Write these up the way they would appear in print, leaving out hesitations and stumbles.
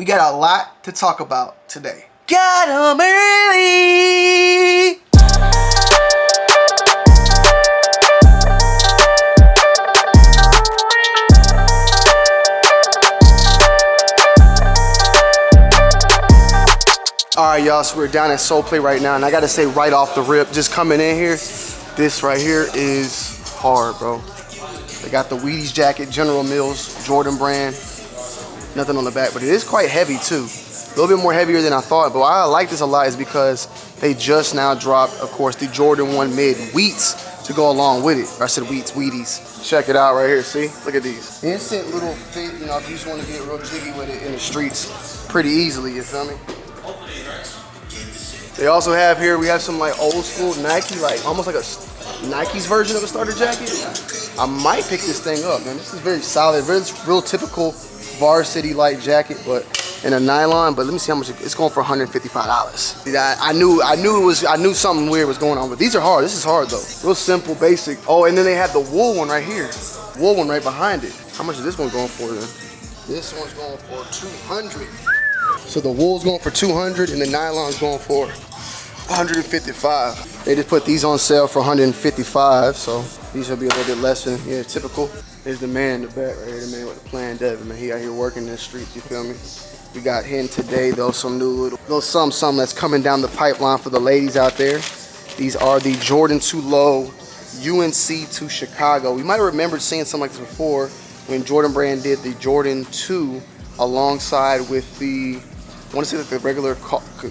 We got a lot to talk about today. Got 'em early. Alright y'all, so we're down at Soul Play right now, and I gotta say right off the rip, just coming in here, this right here is hard, bro. They got the Wheaties jacket, General Mills, Jordan brand, nothing on the back, but it is quite heavy too. A little bit more heavier than I thought, but why I like this a lot is because they just now dropped, of course, the Jordan 1 Mid Wheats to go along with it. Or I said Wheaties. Check it out right here, see? Look at these. Instant little fit, you know, if you just want to get real jiggy with it in the streets pretty easily, you feel me? They also have here, we have some like old school Nike, like almost like a Nike's version of a starter jacket. I might pick this thing up, man. This is very solid, very real typical varsity like jacket, but in a nylon. But let me see how much it's going for. $155. I knew something weird was going on, but these are hard. This is hard though. Real simple, basic. Oh, and then they have the wool one right here. Wool one right behind it. How much is this one going for then? This one's going for $200. So the wool's going for $200 and the nylon's going for $155. They just put these on sale for $155, so these will be a little bit less than typical. There's the man in the back right here, the man with the plan Devin, man. He out here working in the streets, you feel me? We got him today though, some new little something that's coming down the pipeline for the ladies out there. These are the Jordan 2 Low UNC to Chicago. We might have remembered seeing something like this before when Jordan Brand did the Jordan 2 alongside with the, I want to say like the regular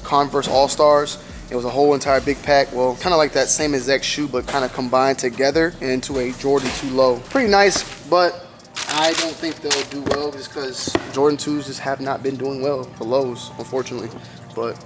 Converse All-Stars. It was a whole entire big pack. Well, kind of like that same exact shoe, but kind of combined together into a Jordan 2 Low. Pretty nice, but I don't think they'll do well just because Jordan 2s just have not been doing well, the lows, unfortunately. But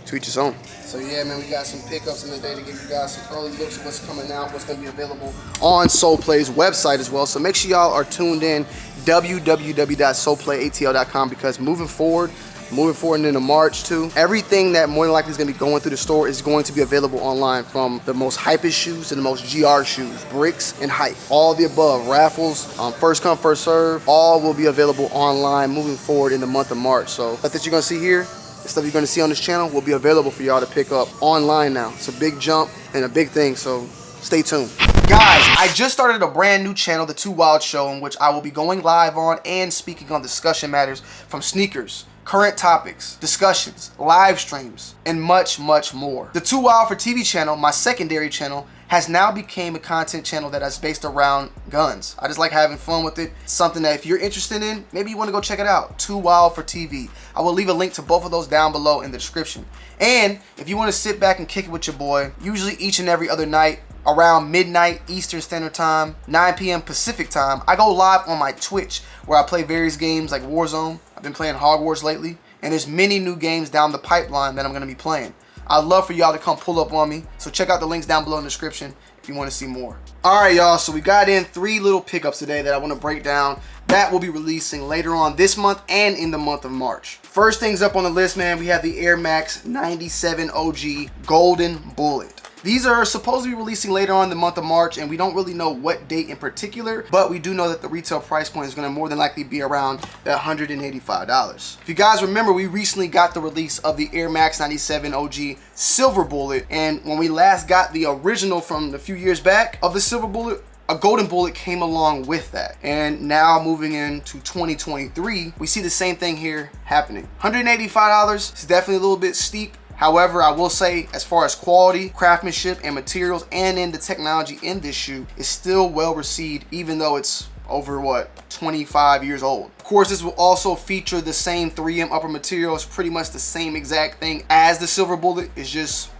to each his own. So yeah, man, we got some pickups in the day to give you guys some early looks at what's coming out, what's going to be available on Soul Play's website as well. So make sure y'all are tuned in, www.soulplayatl.com, because moving forward into March too, everything that more than likely is going to be going through the store is going to be available online, from the most hypest shoes to the most GR shoes, bricks and hype, all the above, raffles, first come first serve, all will be available online moving forward in the month of March. So stuff that you're going to see here, the stuff you're going to see on this channel will be available for y'all to pick up online now. It's a big jump and a big thing, so stay tuned. Guys, I just started a brand new channel, the 2wild Show, in which I will be going live on and speaking on discussion matters from sneakers, current topics, discussions, live streams, and much, much more. The 2wild for TV channel, my secondary channel, has now become a content channel that is based around guns. I just like having fun with it. It's something that if you're interested in, maybe you want to go check it out. 2wild for TV. I will leave a link to both of those down below in the description. And if you want to sit back and kick it with your boy, usually each and every other night, around midnight Eastern Standard Time, 9 p.m. Pacific Time, I go live on my Twitch where I play various games like Warzone. I've been playing Hogwarts lately, and there's many new games down the pipeline that I'm going to be playing. I'd love for y'all to come pull up on me, so check out the links down below in the description if you want to see more. Alright y'all, so we got in 3 little pickups today that I want to break down that will be releasing later on this month and in the month of March. First things up on the list, man, we have the Air Max 97 OG Golden Bullet. These are supposed to be releasing later on in the month of March, and we don't really know what date in particular, but we do know that the retail price point is going to more than likely be around that $185. If you guys remember, we recently got the release of the Air Max 97 OG Silver Bullet, and when we last got the original from a few years back of the Silver Bullet, a Golden Bullet came along with that. And now moving into 2023, we see the same thing here happening. $185 is definitely a little bit steep. However, I will say, as far as quality, craftsmanship, and materials, and in the technology in this shoe, is still well received, even though it's over, what, 25 years old. Of course, this will also feature the same 3M upper material. It's pretty much the same exact thing as the Silver Bullet. It's just,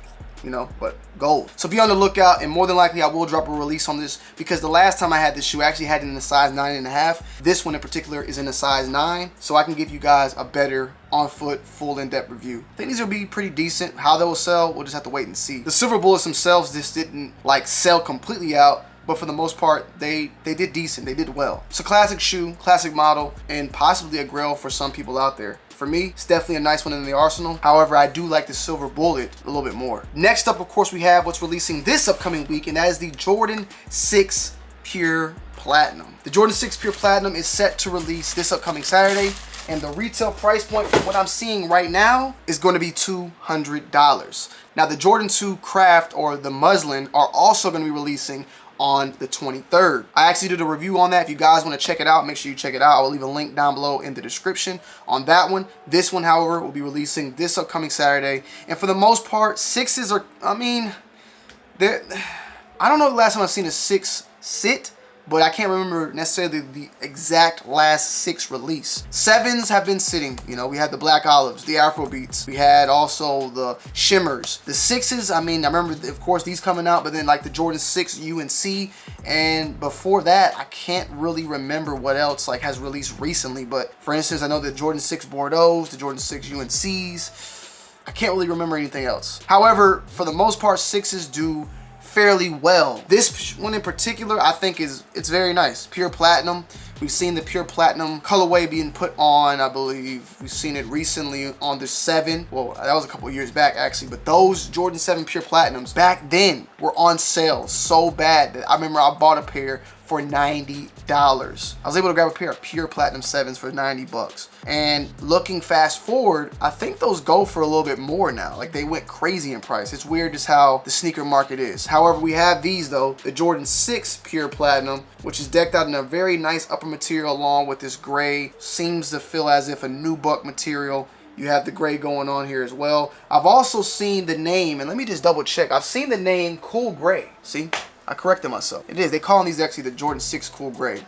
you know, but gold. So be on the lookout, and more than likely I will drop a release on this, because the last time I had this shoe, I actually had it in a size 9.5. This one in particular is in a size 9, so I can give you guys a better on-foot, full in-depth review. I think these will be pretty decent. How they will sell, we'll just have to wait and see. The Silver Bullets themselves just didn't like sell completely out, but for the most part, they did decent. They did well. It's a classic shoe, classic model, and possibly a grail for some people out there. For me, it's definitely a nice one in the arsenal. However, I do like the Silver Bullet a little bit more. Next up, of course, we have what's releasing this upcoming week, and that is the Jordan 6 Pure Platinum. The Jordan 6 Pure Platinum is set to release this upcoming Saturday. And the retail price point for what I'm seeing right now is going to be $200. Now the Jordan 2 Craft or the muslin are also going to be releasing on the 23rd. I actually did a review on that. If you guys want to check it out, make sure you check it out. I will leave a link down below in the description on that one. This one, however, will be releasing this upcoming Saturday. And for the most part, 6s are, I mean, I don't know the last time I've seen a 6 sit, but I can't remember necessarily the exact last 6 release. 7s have been sitting. You know, we had the Black Olives, the Afro Beats. We had also the Shimmers. The 6s, I mean, I remember, of course, these coming out, but then like the Jordan 6 UNC. And before that, I can't really remember what else like has released recently. But for instance, I know the Jordan 6 Bordeaux's, the Jordan 6 UNC's. I can't really remember anything else. However, for the most part, 6s do fairly well. This one in particular, I think it's very nice. Pure platinum. We've seen the pure platinum colorway being put on, I believe we've seen it recently on the 7. Well, that was a couple years back actually, but those Jordan 7 pure platinums back then were on sale so bad that I remember I bought a pair for $90. I was able to grab a pair of pure platinum 7s for 90 bucks. And looking fast forward, I think those go for a little bit more now. Like they went crazy in price. It's weird just how the sneaker market is. However, we have these though, the Jordan 6 pure platinum, which is decked out in a very nice upper material along with this gray. Seems to feel as if a nubuck material. You have the gray going on here as well. I've also seen the name, and let me just double check. I've seen the name Cool Gray. See? I corrected myself. It is. They calling these actually the Jordan 6 Cool Gray.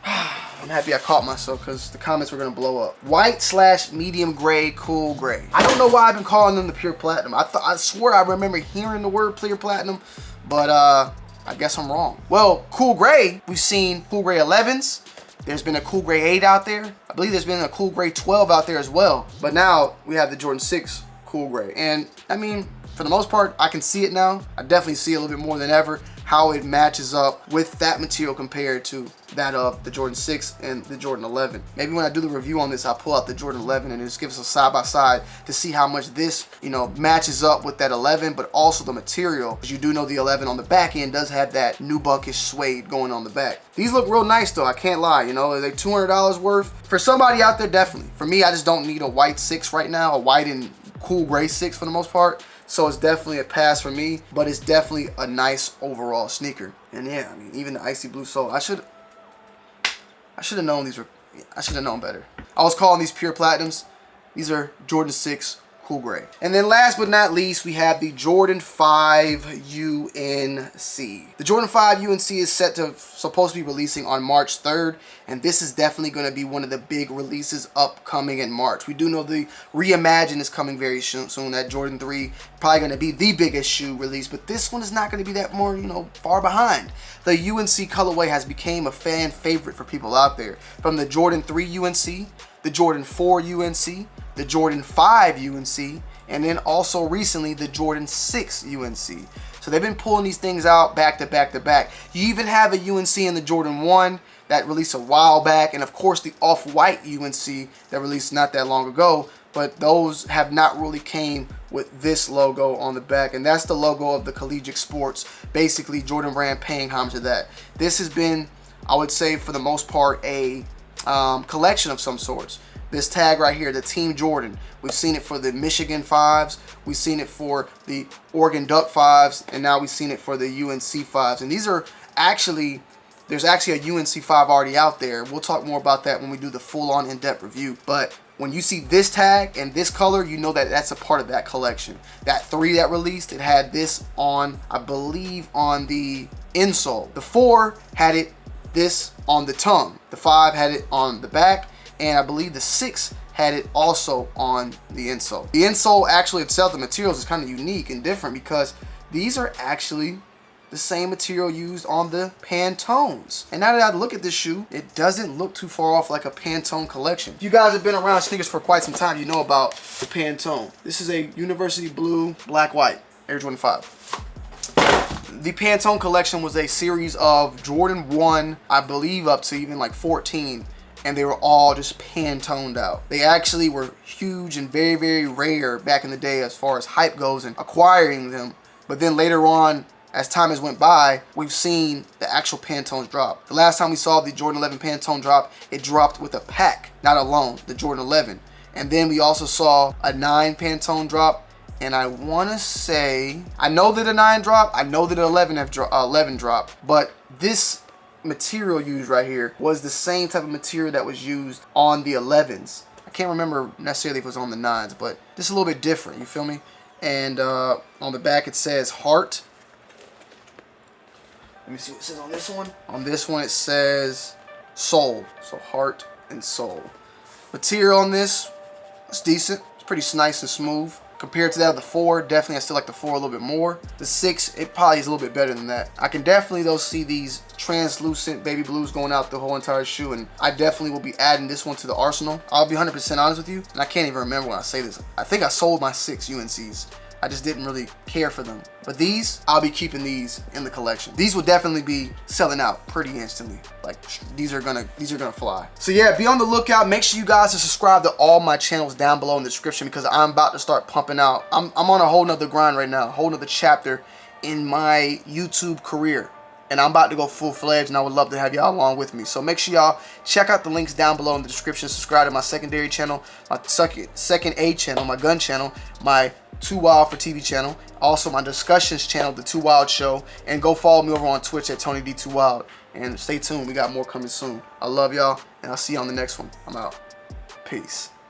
I'm happy I caught myself because the comments were going to blow up. White/medium gray, cool gray. I don't know why I've been calling them the pure platinum. I swear I remember hearing the word pure platinum, but I guess I'm wrong. Well, cool gray, we've seen cool gray 11s. There's been a cool gray 8 out there. I believe there's been a cool gray 12 out there as well. But now we have the Jordan 6 cool gray. And I mean, for the most part, I can see it now. I definitely see it a little bit more than ever, how it matches up with that material compared to that of the Jordan 6 and the Jordan 11. Maybe when I do the review on this, I'll pull out the Jordan 11 and just give us a side by side to see how much this, you know, matches up with that 11, but also the material. Because you do know the 11 on the back end does have that nubuckish suede going on the back. These look real nice though, I can't lie. You know, are they $200 worth? For somebody out there, definitely. For me, I just don't need a white 6 right now, a white and cool gray 6 for the most part. So it's definitely a pass for me, but it's definitely a nice overall sneaker. And yeah, I mean, even the icy blue sole, I should have known these were, I should have known better. I was calling these pure platinums. These are Jordan 6 cool gray. And then last but not least, we have the Jordan 5 UNC. The Jordan 5 UNC is supposed to be releasing on March 3rd, and this is definitely going to be one of the big releases upcoming in March. We do know the Reimagine is coming very soon. That Jordan 3 probably going to be the biggest shoe release, but this one is not going to be that more, you know, far behind. The UNC colorway has become a fan favorite for people out there. From the Jordan 3 UNC, the Jordan 4 UNC, the Jordan 5 UNC, and then also recently the Jordan 6 UNC. So they've been pulling these things out back to back to back. You even have a UNC in the Jordan 1 that released a while back, and of course the off-white UNC that released not that long ago, but those have not really came with this logo on the back, and that's the logo of the collegiate sports. Basically, Jordan Brand paying homage to that. This has been, I would say, for the most part, a collection of some sorts. This tag right here, the Team Jordan, we've seen it for the Michigan 5s, we've seen it for the Oregon Duck 5s, and now we've seen it for the UNC 5s. And these are actually, there's actually a UNC 5 already out there. We'll talk more about that when we do the full-on in-depth review. But when you see this tag and this color, you know that that's a part of that collection. That 3 that released, it had this on, I believe, on the insole. The 4 had it this on the tongue. The 5 had it on the back. And I believe the 6 had it also on the insole. The insole actually itself, the materials is kind of unique and different because these are actually the same material used on the Pantones. And now that I look at this shoe, it doesn't look too far off like a Pantone collection. If you guys have been around sneakers for quite some time, you know about the Pantone. This is a University Blue, Black, White, Air Jordan 5. The Pantone collection was a series of Jordan 1, I believe up to even like 14. And they were all just Pantoned out. They actually were huge and very, very rare back in the day as far as hype goes and acquiring them. But then later on, as time has went by, we've seen the actual Pantones drop. The last time we saw the Jordan 11 Pantone drop, it dropped with a pack not alone, the Jordan 11. And then we also saw a 9 Pantone drop. And I want to say, I know that a 9 drop, I know that an 11 drop, but this material used right here was the same type of material that was used on the 11s. I can't remember necessarily if it was on the 9s, but this is a little bit different, you feel me? And on the back it says heart. Let me see what it says on this one. On this one it says soul, so heart and soul. Material on this, it's decent, it's pretty nice and smooth. Compared to that of the 4, definitely I still like the 4 a little bit more. The 6, it probably is a little bit better than that. I can definitely though see these translucent baby blues going out the whole entire shoe, and I definitely will be adding this one to the arsenal. I'll be 100% honest with you, and I can't even remember when I say this. I think I sold my 6 UNCs. I just didn't really care for them. But these, I'll be keeping these in the collection. These will definitely be selling out pretty instantly. Like these are gonna fly. So yeah, be on the lookout. Make sure you guys are subscribed to all my channels down below in the description, because I'm about to start pumping out. I'm on a whole nother grind right now, a whole nother chapter in my YouTube career. And I'm about to go full-fledged, and I would love to have y'all along with me. So make sure y'all check out the links down below in the description. Subscribe to my secondary channel, my second A channel, my gun channel, my Too Wild for TV channel, also my discussions channel, the Too Wild Show, and go follow me over on Twitch at Tonyd2wild. And stay tuned, we got more coming soon. I love y'all, and I'll see you on the next one. I'm out. Peace.